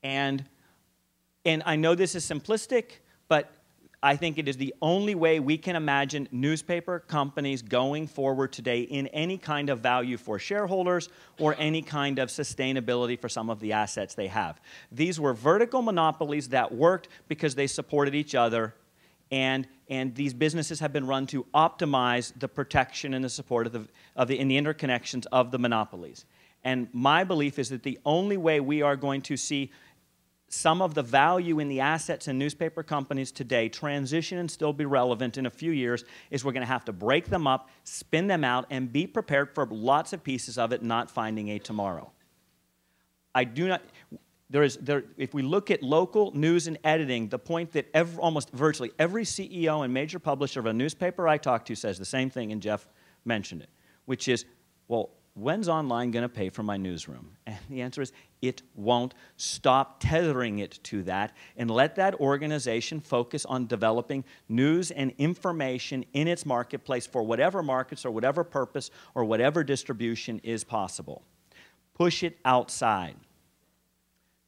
And I know this is simplistic, but I think it is the only way we can imagine newspaper companies going forward today in any kind of value for shareholders or any kind of sustainability for some of the assets they have. These were vertical monopolies that worked because they supported each other, and these businesses have been run to optimize the protection and the support of the interconnections of the monopolies. And my belief is that the only way we are going to see some of the value in the assets in newspaper companies today transition and still be relevant in a few years is we're going to have to break them up, spin them out, and be prepared for lots of pieces of it not finding a tomorrow. I do not... if we look at local news and editing, the point that almost virtually every CEO and major publisher of a newspaper I talk to says the same thing, and Jeff mentioned it, which is, well, when's online going to pay for my newsroom? And the answer is, it won't. Stop tethering it to that and let that organization focus on developing news and information in its marketplace for whatever markets or whatever purpose or whatever distribution is possible. Push it outside.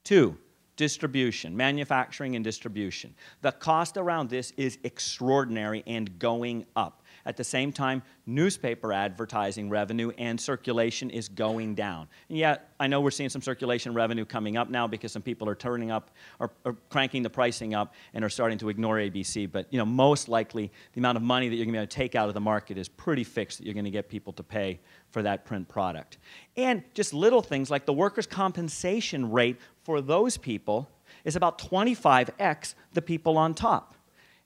2, distribution, manufacturing and distribution. The cost around this is extraordinary and going up. At the same time, newspaper advertising revenue and circulation is going down. And yeah, I know we're seeing some circulation revenue coming up now because some people are turning up or cranking the pricing up and are starting to ignore ABC. But you know, most likely, the amount of money that you're going to be able to take out of the market is pretty fixed that you're going to get people to pay for that print product. And just little things like the workers' compensation rate for those people is about 25x the people on top.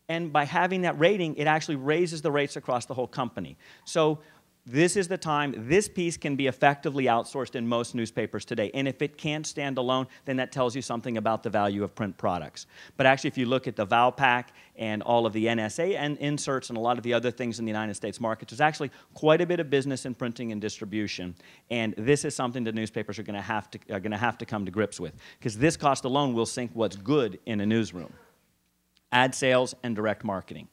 And by having that rating, it actually raises the rates across the whole company. So this is the time. This piece can be effectively outsourced in most newspapers today. And if it can't stand alone, then that tells you something about the value of print products. But actually, if you look at the Valpak and all of the NSA and inserts and a lot of the other things in the United States market, there's actually quite a bit of business in printing and distribution. And this is something that newspapers are going to have to come to grips with, because this cost alone will sink what's good in a newsroom. Ad sales and direct marketing.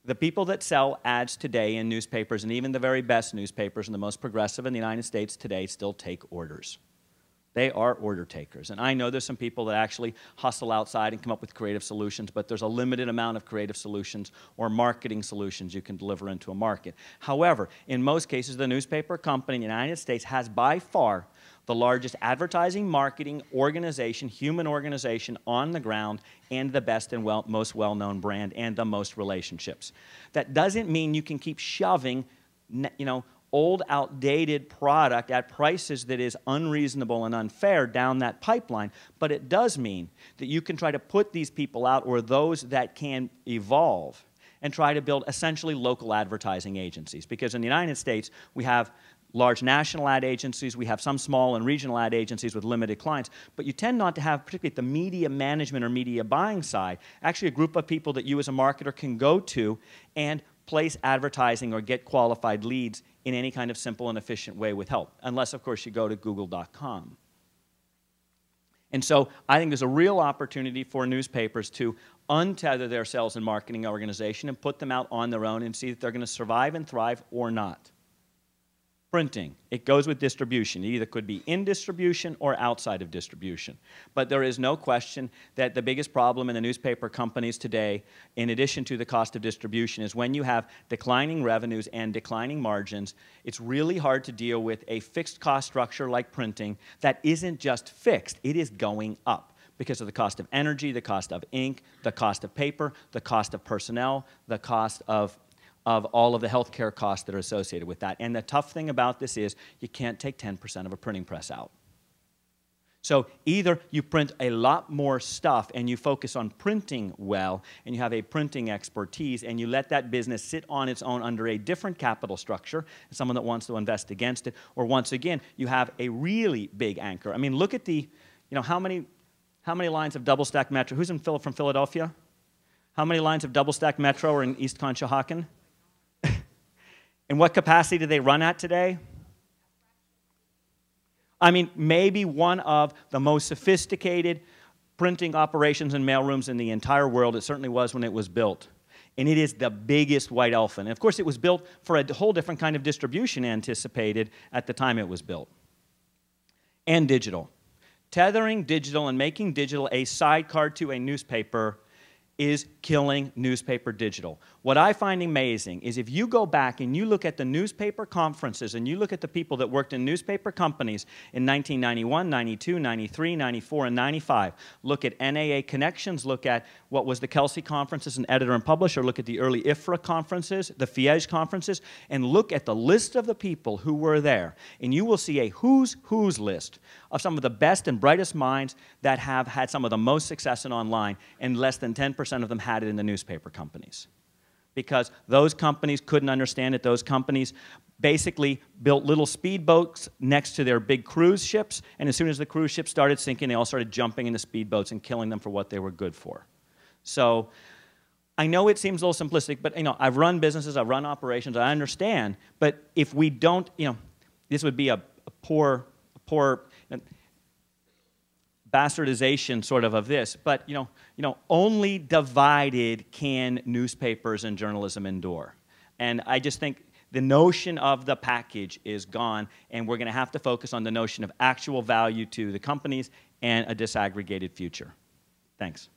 The people that sell ads today in newspapers, and even the very best newspapers and the most progressive in the United States today, still take orders. They are order takers. And I know there's some people that actually hustle outside and come up with creative solutions, but there's a limited amount of creative solutions or marketing solutions you can deliver into a market. However, in most cases, the newspaper company in the United States has by far the largest advertising marketing organization, human organization on the ground, and the best and most well-known brand and the most relationships. That doesn't mean you can keep shoving, old, outdated product at prices that is unreasonable and unfair down that pipeline, but it does mean that you can try to put these people out, or those that can evolve, and try to build essentially local advertising agencies. Because in the United States, we have large national ad agencies, we have some small and regional ad agencies with limited clients, but you tend not to have, particularly at the media management or media buying side, actually a group of people that you as a marketer can go to and place advertising or get qualified leads in any kind of simple and efficient way with help, unless, of course, you go to google.com. And so I think there's a real opportunity for newspapers to untether their sales and marketing organization and put them out on their own and see if they're going to survive and thrive or not. Printing, it goes with distribution. It either could be in distribution or outside of distribution. But there is no question that the biggest problem in the newspaper companies today, in addition to the cost of distribution, is when you have declining revenues and declining margins, it's really hard to deal with a fixed cost structure like printing that isn't just fixed, it is going up because of the cost of energy, the cost of ink, the cost of paper, the cost of personnel, the cost of all of the healthcare costs that are associated with that. And the tough thing about this is you can't take 10% of a printing press out. So either you print a lot more stuff and you focus on printing well and you have a printing expertise and you let that business sit on its own under a different capital structure, someone that wants to invest against it, or once again, you have a really big anchor. I mean, look at the, how many lines of double-stack metro? Who's from Philadelphia? How many lines of double-stack metro are in East Conshohocken? And what capacity do they run at today? I mean, maybe one of the most sophisticated printing operations and mailrooms in the entire world. It certainly was when it was built. And it is the biggest white elephant. And of course, it was built for a whole different kind of distribution anticipated at the time it was built. And digital. Tethering digital and making digital a sidecar to a newspaper is killing newspaper digital. What I find amazing is if you go back and you look at the newspaper conferences and you look at the people that worked in newspaper companies in 1991, 92, 93, 94, and 95, look at NAA Connections, look at what was the Kelsey conferences and editor and publisher, look at the early IFRA conferences, the FIEG conferences, and look at the list of the people who were there. And you will see a who's list of some of the best and brightest minds that have had some of the most success in online, and less than 10% of them had it in the newspaper companies. Because those companies couldn't understand it. Those companies basically built little speedboats next to their big cruise ships, and as soon as the cruise ships started sinking, they all started jumping into speedboats and killing them for what they were good for. So I know it seems a little simplistic, but I've run businesses, I've run operations, I understand, but if we don't, this would be a poor bastardization sort of this, but only divided can newspapers and journalism endure. And I just think the notion of the package is gone, and we're going to have to focus on the notion of actual value to the companies and a disaggregated future. Thanks.